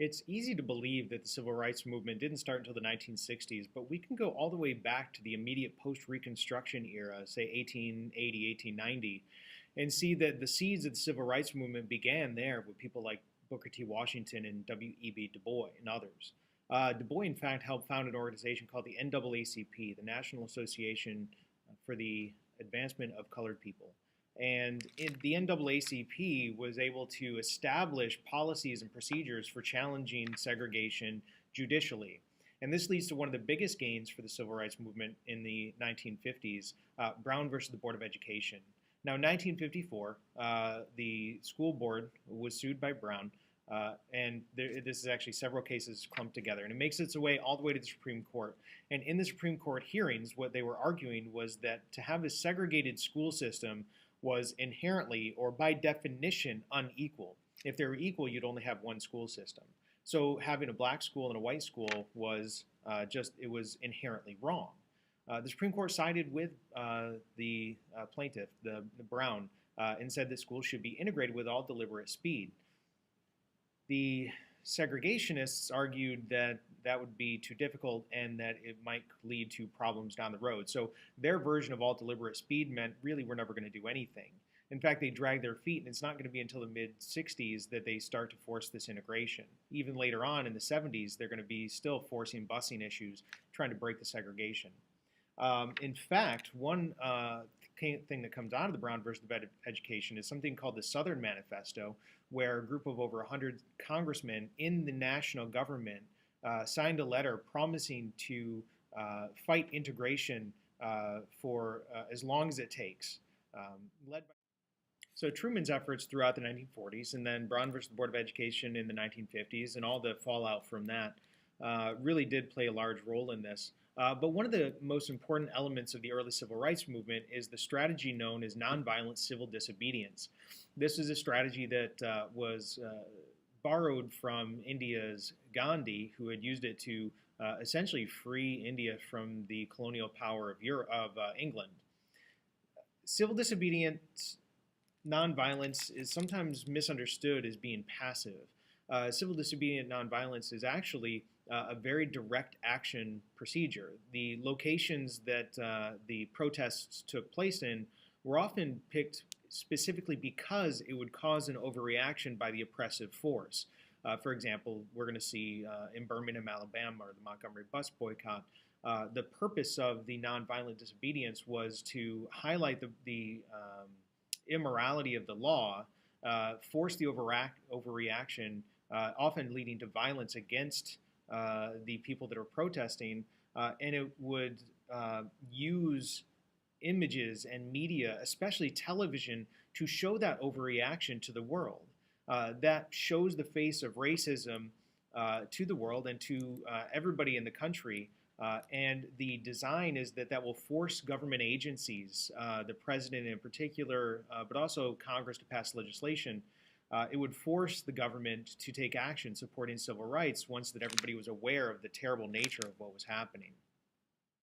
It's easy to believe that the civil rights movement didn't start until the 1960s, but we can go all the way back to the immediate post-Reconstruction era, say 1880, 1890, and see that the seeds of the civil rights movement began there with people like Booker T. Washington and W.E.B. Du Bois and others. Du Bois, in fact, helped found an organization called the NAACP, the National Association for the Advancement of Colored People. And the NAACP was able to establish policies and procedures for challenging segregation judicially. And this leads to one of the biggest gains for the civil rights movement in the 1950s, Brown versus the Board of Education. Now, in 1954, the school board was sued by Brown, and this is actually several cases clumped together, and it makes its way all the way to the Supreme Court. And in the Supreme Court hearings, what they were arguing was that to have a segregated school system was inherently, or by definition, unequal. If they were equal, you'd only have one school system. So having a black school and a white school was it was inherently wrong. The Supreme Court sided with the plaintiff, the Brown, and said that schools should be integrated with all deliberate speed. The segregationists argued that that would be too difficult and that it might lead to problems down the road. So their version of all deliberate speed meant really we're never going to do anything. In fact, they dragged their feet, and it's not going to be until the mid-60s that they start to force this integration. Even later on in the 70s, they're going to be still forcing busing issues, trying to break the segregation. In fact, one thing that comes out of the Brown versus the Board of Education is something called the Southern Manifesto, where a group of over 100 congressmen in the national government signed a letter promising to fight integration for as long as it takes. So Truman's efforts throughout the 1940s, and then Brown versus the Board of Education in the 1950s, and all the fallout from that really did play a large role in this. But one of the most important elements of the early civil rights movement is the strategy known as nonviolent civil disobedience. This is a strategy that was borrowed from India's Gandhi, who had used it to essentially free India from the colonial power of England. Civil disobedience, nonviolence, is sometimes misunderstood as being passive. Civil disobedient nonviolence is actually a very direct action procedure. The locations that the protests took place in were often picked specifically because it would cause an overreaction by the oppressive force. For example, we're going to see in Birmingham, Alabama, or the Montgomery bus boycott, the purpose of the nonviolent disobedience was to highlight the immorality of the law, force the overreaction, often leading to violence against the people that are protesting, and it would use images and media, especially television, to show that overreaction to the world. That shows the face of racism to the world and to everybody in the country. And the design is that will force government agencies, the president in particular, but also Congress, to pass legislation. It would force the government to take action supporting civil rights once that everybody was aware of the terrible nature of what was happening.